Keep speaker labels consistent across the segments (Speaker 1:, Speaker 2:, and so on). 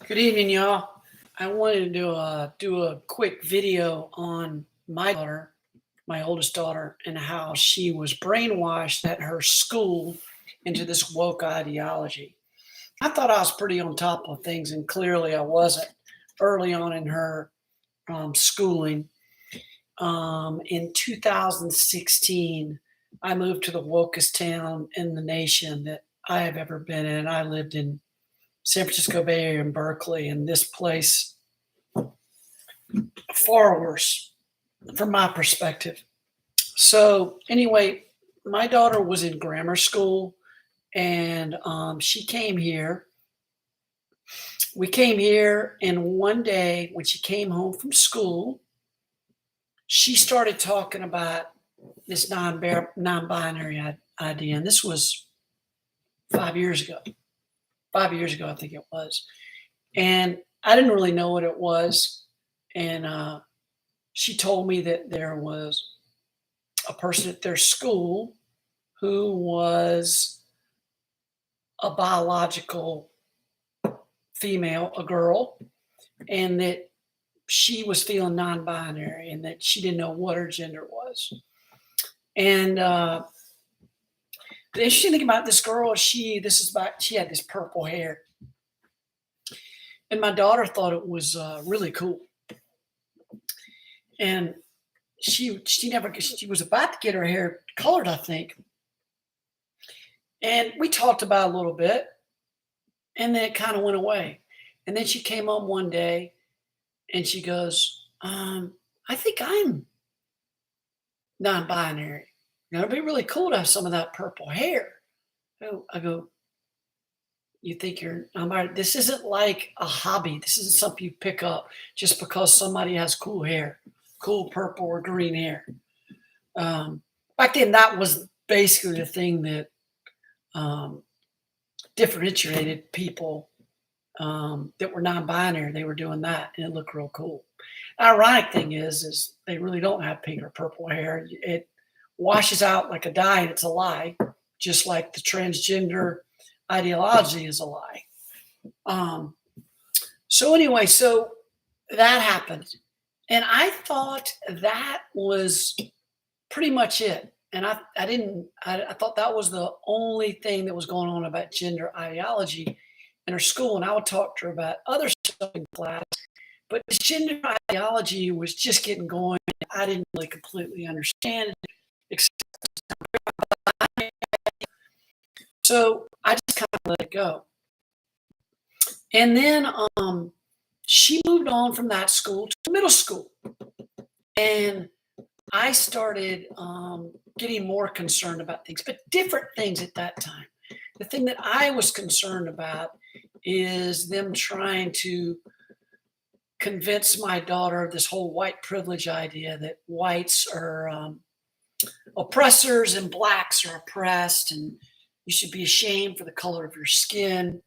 Speaker 1: Good evening, y'all. I wanted to do a quick video on my daughter, my oldest daughter, and how she was brainwashed at her school into this woke ideology. I thought I was pretty on top of things, and clearly I wasn't early on in her schooling. In 2016, I moved to the wokest town in the nation that I have ever been in. I lived in San Francisco Bay Area and Berkeley, and this place far worse from my perspective. So anyway, my daughter was in grammar school, and she came here. We came here, and one day when she came home from school, she started talking about this non-binary idea, and this was 5 years ago. 5 years ago, I think it was. And I didn't really know what it was. And she told me that there was a person at their school who was a biological female, a girl, and that she was feeling non-binary and that she didn't know what her gender was. And the interesting thing about this girl is she had this purple hair. And my daughter thought it was really cool. And she was about to get her hair colored, I think. And we talked about it a little bit, and then it kind of went away. And then she came home one day and she goes, I think I'm non-binary. It'd be really cool to have some of that purple hair. I go, you think you're non-binary? This isn't like a hobby. This isn't something you pick up just because somebody has cool hair, cool purple or green hair. Back then, that was basically the thing that differentiated people that were non-binary. They were doing that, and it looked real cool. The ironic thing is they really don't have pink or purple hair. It washes out like a dye, and it's a lie, just like the transgender ideology is a lie. So anyway, so that happened. And I thought that was pretty much it. And I thought that was the only thing that was going on about gender ideology in her school. And I would talk to her about other stuff in class, but this gender ideology was just getting going. I didn't really completely understand it, except so I just kind of let it go. And then she moved on from that school to middle school. And I started getting more concerned about things, but different things at that time. The thing that I was concerned about is them trying to convince my daughter of this whole white privilege idea that whites are oppressors and blacks are oppressed, and you should be ashamed for the color of your skin.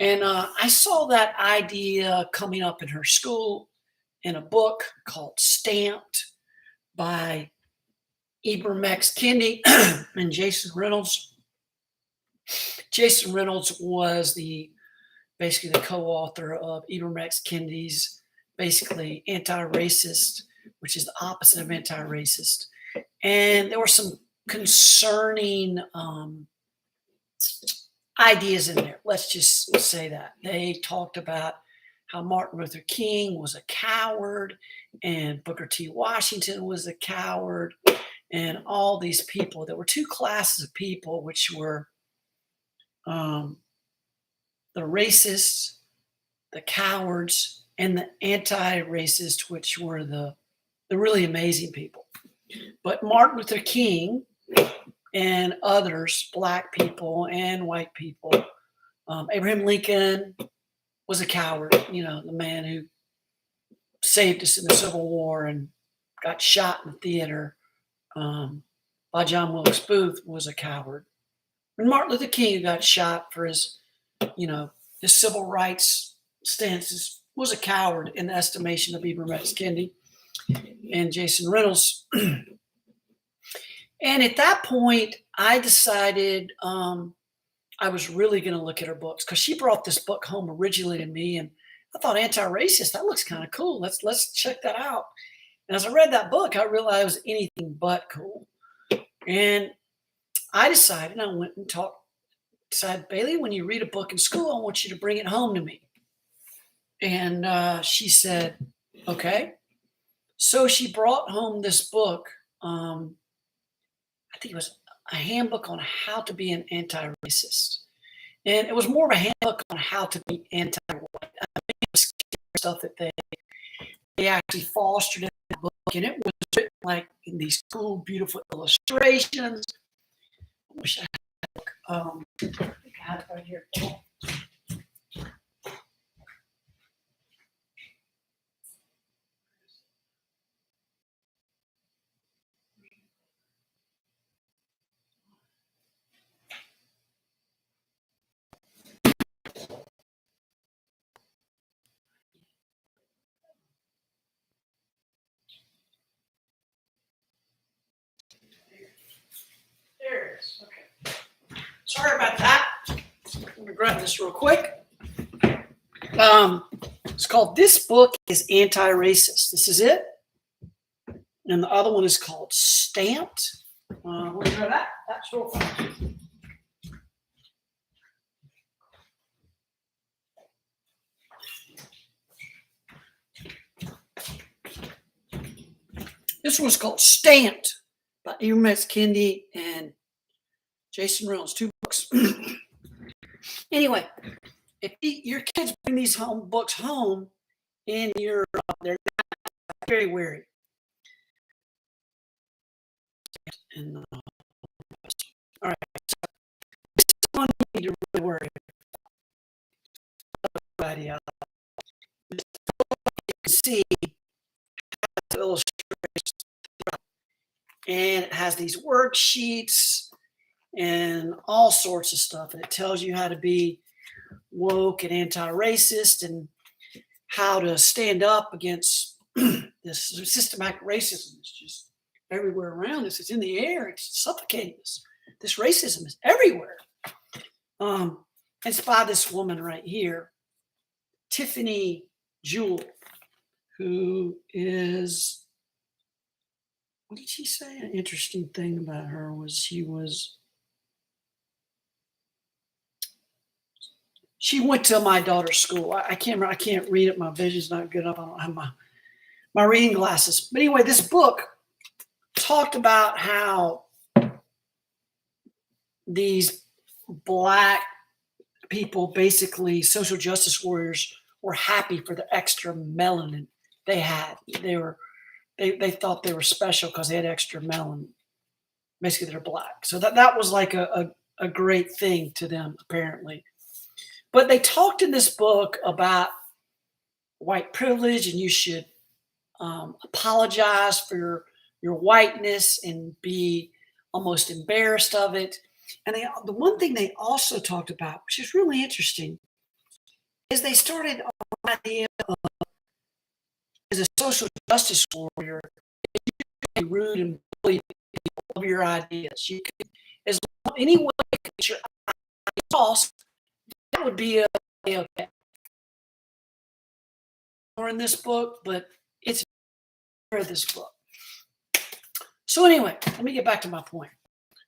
Speaker 1: And I saw that idea coming up in her school in a book called Stamped by Ibram X. Kendi and Jason Reynolds. Jason Reynolds was basically the co-author of Ibram X. Kendi's basically anti-racist, which is the opposite of anti-racist. And there were some concerning ideas in there. Let's just say that. They talked about how Martin Luther King was a coward and Booker T. Washington was a coward, and all these people. There were two classes of people, which were the racists, the cowards, and the anti-racist, which were the really amazing people. But Martin Luther King and others, black people and white people, Abraham Lincoln was a coward, the man who saved us in the Civil War and got shot in the theater by John Wilkes Booth was a coward. And Martin Luther King, who got shot for his civil rights stances, was a coward in the estimation of Ibram X. Kendi and Jason Reynolds. And at that point, I decided I I was really going to look at her books because she brought this book home originally to me, and I thought anti-racist. That looks kind of cool. Let's check that out. And as I read that book, I realized it was anything but cool. And I decided, I went and decided, Bailey, when you read a book in school, I want you to bring it home to me. And she said, okay. So she brought home this book. I think it was a handbook on how to be an anti-racist. And it was more of a handbook on how to be anti-white. I mean, it was stuff that they actually fostered in that book. And it was written like in these cool, beautiful illustrations. I wish I had a book. I think I have it right here. There it is. Okay. Sorry about that. Let me grab this real quick. It's called This Book is Anti-Racist. This is it. And the other one is called Stamped. We'll go that. That's real fun. This one's called Stamped by Irma Kendi and Jason Reynolds. 2 books. Anyway, if your kids bring these books home and they're very wary. And, all right, so this is one you need to really worry about. You can see the illustrations, and it has these worksheets and all sorts of stuff, and it tells you how to be woke and anti-racist and how to stand up against this systematic racism. It's just everywhere around us. It's in the air. It's suffocating us. This racism is everywhere. It's by this woman right here, Tiffany Jewell, who is, what did she say? An interesting thing about her was she went to my daughter's school. I can't remember, I can't read it. My vision's not good enough. I don't have my reading glasses. But anyway, this book talked about how these Black people, basically social justice warriors, were happy for the extra melanin they had. They thought they were special because they had extra melanin. Basically, they're Black. So that was like a great thing to them, apparently. But they talked in this book about white privilege, and you should apologize for your whiteness and be almost embarrassed of it. And the one thing they also talked about, which is really interesting, is they started on the idea of, as a social justice warrior, you can be rude and bully people of your ideas. You can, as long any way that your ideas false, that would be okay. More in this book, but it's this book. So anyway, let me get back to my point.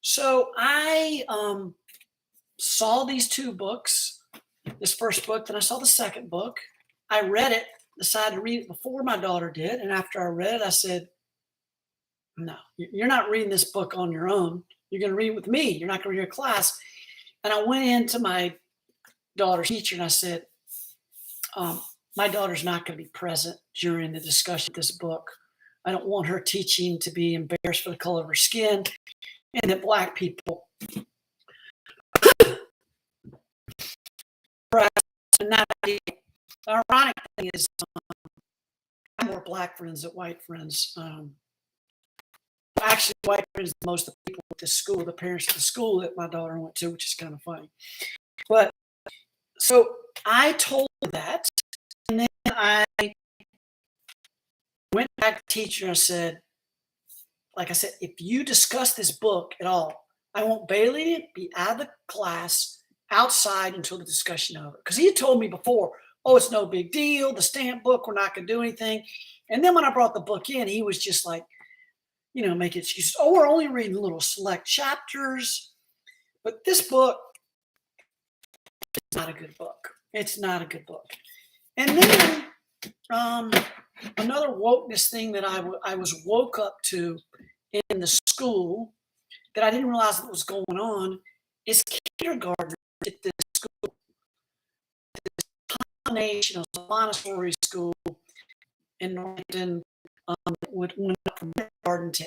Speaker 1: So I saw these 2 books, this first book, then I saw the second book. I read it, decided to read it before my daughter did. And after I read it, I said, no, you're not reading this book on your own. You're going to read it with me. You're not going to read a class. And I went into my daughter's teacher and I said, my daughter's not going to be present during the discussion of this book. I don't want her teaching to be embarrassed for the color of her skin, and that Black people and that idea. The ironic thing is, I have more Black friends than white friends. Actually, white friends than most of the people at the school, the parents at the school that my daughter went to, which is kind of funny. But so I told her that, and then I went back to the teacher and I said, like I said, if you discuss this book at all, I want Bailey to be out of the class outside until the discussion over. Because he had told me before, oh, it's no big deal. The stamp book, we're not going to do anything. And then when I brought the book in, he was just like, make excuses. Oh, we're only reading little select chapters. But this book is not a good book. It's not a good book. And then another wokeness thing that I was woke up to in the school that I didn't realize what was going on is kindergartners at this school. This combination of Montessori school in Norton went up from kindergarten to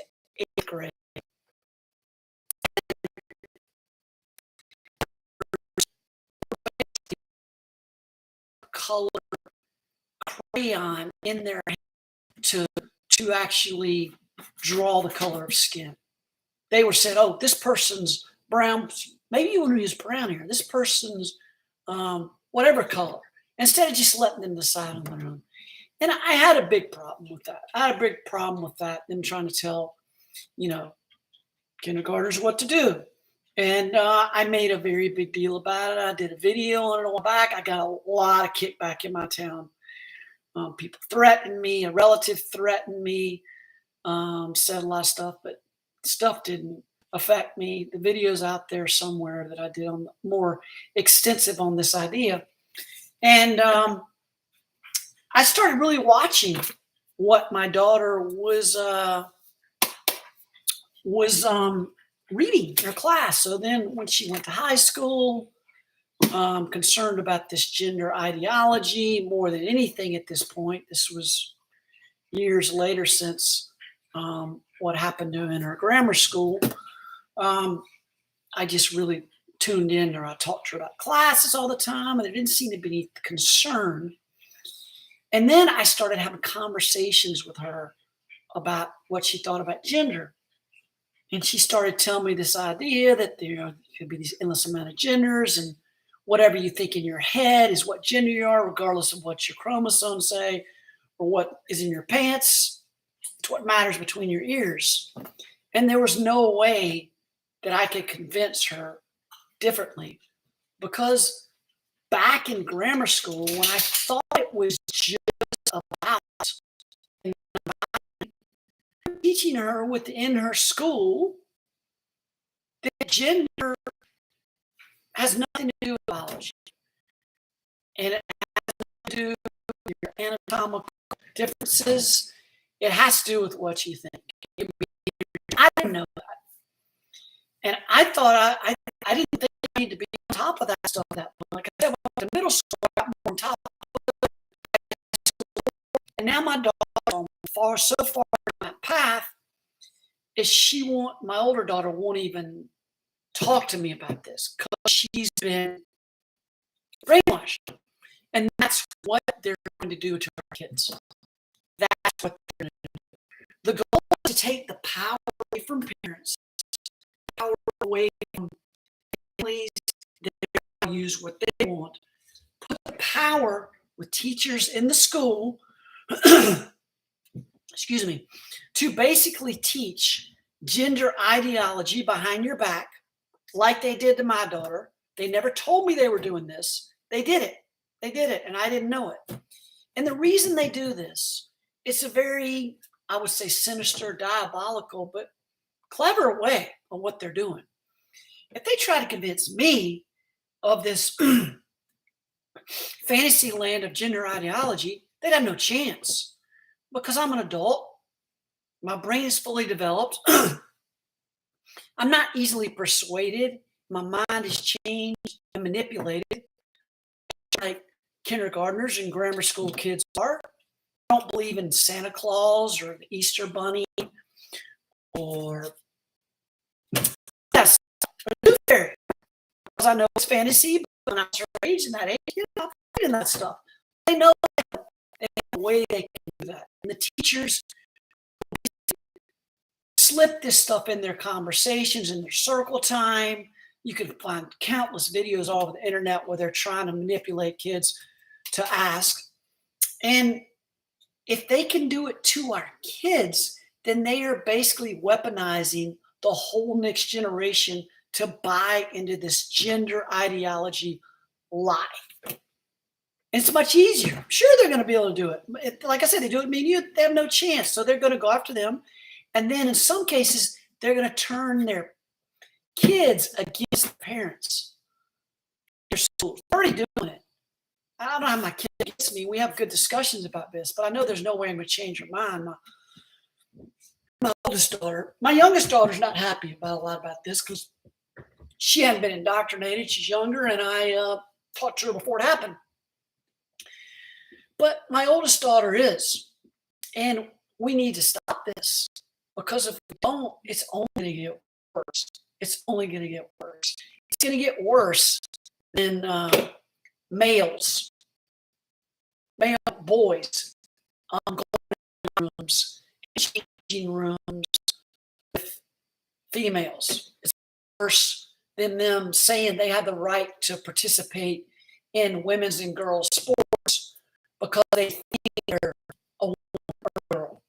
Speaker 1: 8th grade. Color crayon in their hand to actually draw the color of skin. They were said, oh, this person's brown. Maybe you want to use brown here. This person's whatever color. Instead of just letting them decide on their own. And I had a big problem with that. I had a big problem with that. Them trying to tell, kindergartners what to do. And I made a very big deal about it. I did a video on it on back. I got a lot of kickback in my town. People threatened me. A relative threatened me. Said a lot of stuff, but stuff didn't affect me. The video's out there somewhere that I did on more extensive on this idea. And I started really watching what my daughter was reading in her class. So then when she went to high school, concerned about this gender ideology more than anything at this point. This was years later since what happened to her in her grammar school. I just really tuned in, or I talked to her about classes all the time, and there didn't seem to be any concern. And then I started having conversations with her about what she thought about gender. And she started telling me this idea that there could be these endless amount of genders, and whatever you think in your head is what gender you are, regardless of what your chromosomes say or what is in your pants. It's what matters between your ears. And there was no way that I could convince her differently, because back in grammar school, when I thought it was just about teaching her within her school that gender has nothing to do with biology, and it has nothing to do with your anatomical differences. It has to do with what you think. I didn't know that, and I thought I didn't think I needed to be on top of that stuff. That like I said, when I went to middle school, I got more on top of it. And now my daughter's so far on that path is my older daughter won't even talk to me about this because she's been brainwashed. And that's what they're going to do to our kids. That's what they're going to do. The goal is to take the power away from parents, power away from families that use what they want. Put the power with teachers in the school, excuse me, to basically teach gender ideology behind your back, like they did to my daughter. They never told me they were doing this. They did it. They did it, and I didn't know it. And the reason they do this, it's a very, I would say, sinister, diabolical, but clever way of what they're doing. If they try to convince me of this fantasy land of gender ideology, they'd have no chance, because I'm an adult. My brain is fully developed. I'm not easily persuaded. My mind is changed and manipulated like kindergartnens and grammar school kids are. I don't believe in Santa Claus or the Easter Bunny or yes, because I know it's fantasy, but when I was her age and that age, I'm not in that stuff. They know the way they can do that. And the teachers slip this stuff in their conversations, in their circle time. You can find countless videos all over the internet where they're trying to manipulate kids to ask. And if they can do it to our kids, then they are basically weaponizing the whole next generation to buy into this gender ideology lie. It's much easier. Sure, they're going to be able to do it. Like I said, they do it. Me and you, they have no chance. So they're going to go after them. And then in some cases, they're going to turn their kids against the parents. Their schools already doing it. I don't have my kid against me. We have good discussions about this, but I know there's no way I'm going to change her mind. My oldest daughter, my youngest daughter's not happy about a lot about this because she hadn't been indoctrinated. She's younger, and I talked to her before it happened. But my oldest daughter is, and we need to stop this because if we don't, it's only going to get worse. It's only going to get worse. It's going to get worse than male boys going in rooms, changing rooms with females. It's worse than them saying they have the right to participate in women's and girls' sports because they think they're a woman or a girl.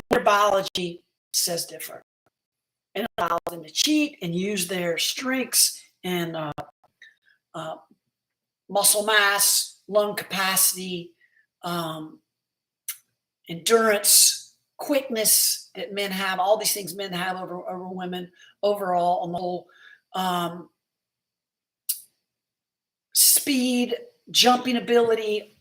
Speaker 1: Their biology says different. And it allows them to cheat and use their strengths and muscle mass, lung capacity, endurance, quickness that men have, all these things men have over women overall on the whole, speed, jumping ability,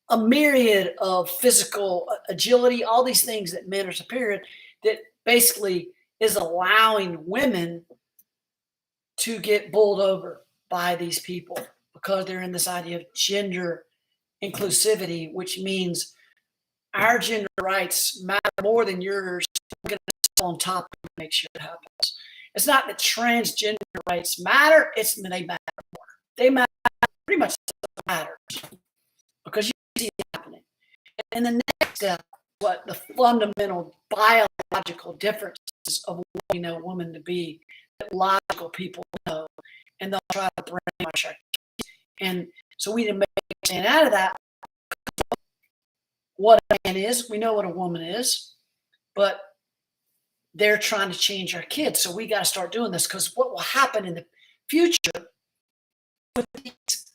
Speaker 1: a myriad of physical agility, all these things that men are superior, that basically is allowing women to get bowled over by these people because they're in this idea of gender inclusivity, which means our gender rights matter more than yours. I'm going to stay on top and make sure it happens. It's not that transgender rights matter, it's they matter more. They matter pretty much matters because you see it happening. And the next step, what the fundamental biological differences of what we know a woman to be, that logical people know, and they'll try to brainwash our kids. And so we didn't make a stand out of that. What a man is, we know what a woman is, but they're trying to change our kids. So we got to start doing this because what will happen in the future with these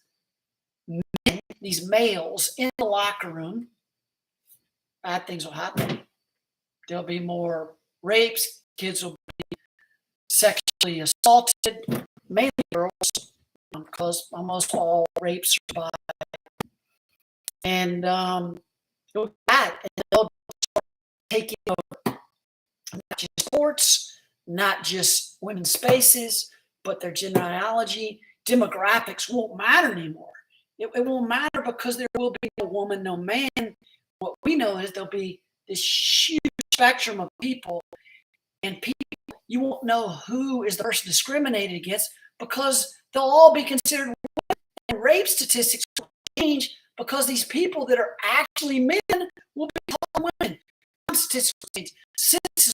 Speaker 1: men, these males in the locker room, bad things will happen. There'll be more rapes. Kids will be sexually assaulted, mainly girls, because almost all rapes are by. And it'll be bad. And they'll start taking over not just sports, not just women's spaces, but their gender ideology. Demographics won't matter anymore. It won't matter because there will be no woman, no man. What we know is there'll be this huge spectrum of people, and people, you won't know who is the person discriminated against because they'll all be considered women, and rape statistics will change because these people that are actually men will be called women. Statistics will change. Census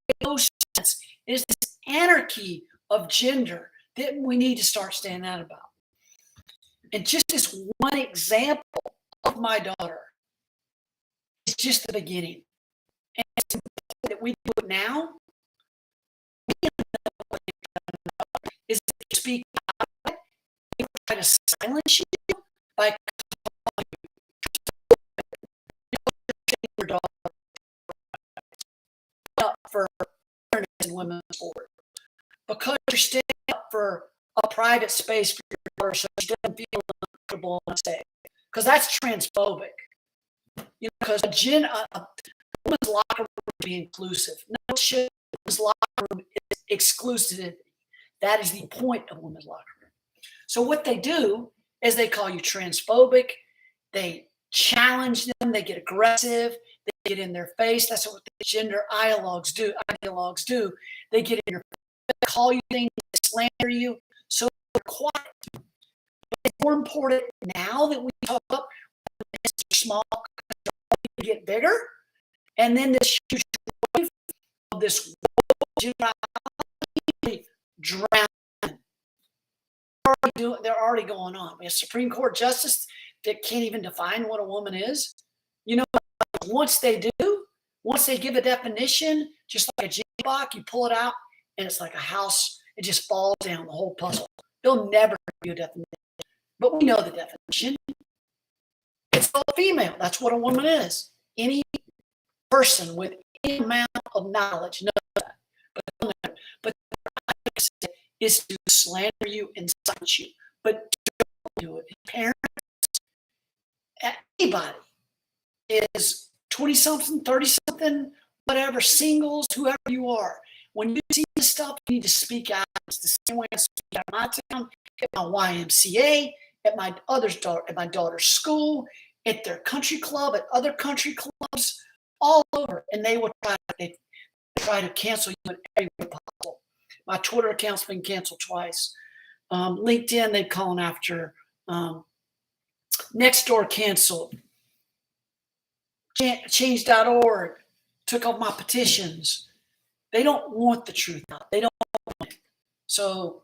Speaker 1: make no sense. It is this anarchy of gender that we need to start standing out about. And just this one example of my daughter is just the beginning. And it's important that we do it now. Is that you speak out, they try to silence you by calling your daughter up for fairness in women's sport. Because you're standing up for a private space for your daughter so she doesn't feel uncomfortable and safe. Because that's transphobic. You know, because a women's locker room would be inclusive. No shit, women's locker room is exclusivity. That is the point of women's locker room. So what they do is they call you transphobic. They challenge them. They get aggressive. They get in their face. That's what the gender ideologues do. They get in your face. They call you things. They slander you. So they're quiet. But it's more important now that we talk up when it's small, to get bigger. And then this huge wave of this gender ideology drowning. They're already going on. We have Supreme Court justice that can't even define what a woman is. You know, once they give a definition, just like a G-block, you pull it out, and it's like a house. it just falls down the whole puzzle. They'll never give you a definition, but we know the definition. It's all female. That's what a woman is. Any person with any amount of knowledge knows that. But is to slander you and cite you, but don't do it. Parents, anybody is 20-something, 30-something, whatever, singles, whoever you are. When you see this stuff, you need to speak out. It's the same way I speak out in my town, at my YMCA, at my daughter's school, at their country club, at other country clubs, all over. And they will try to cancel you in every way possible. My Twitter account's been canceled twice. LinkedIn, they've gone after. Nextdoor canceled. Change.org took off my petitions. They don't want the truth out. They don't want it. So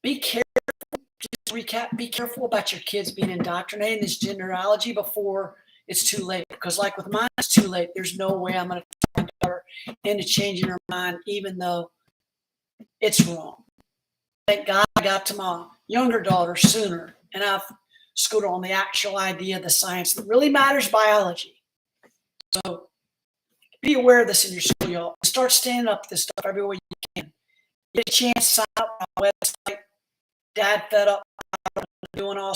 Speaker 1: be careful. Just to recap, be careful about your kids being indoctrinated in this genderology before it's too late. Because like with mine, it's too late. There's no way I'm going to talk my daughter into changing her mind, even though it's wrong. Thank God I got to my younger daughter sooner, and I've schooled her on the actual idea of the science that really matters, biology. So be aware of this in your school, y'all. Start standing up this stuff everywhere you can. Get a chance, sign up on my website. Dad fed up doing all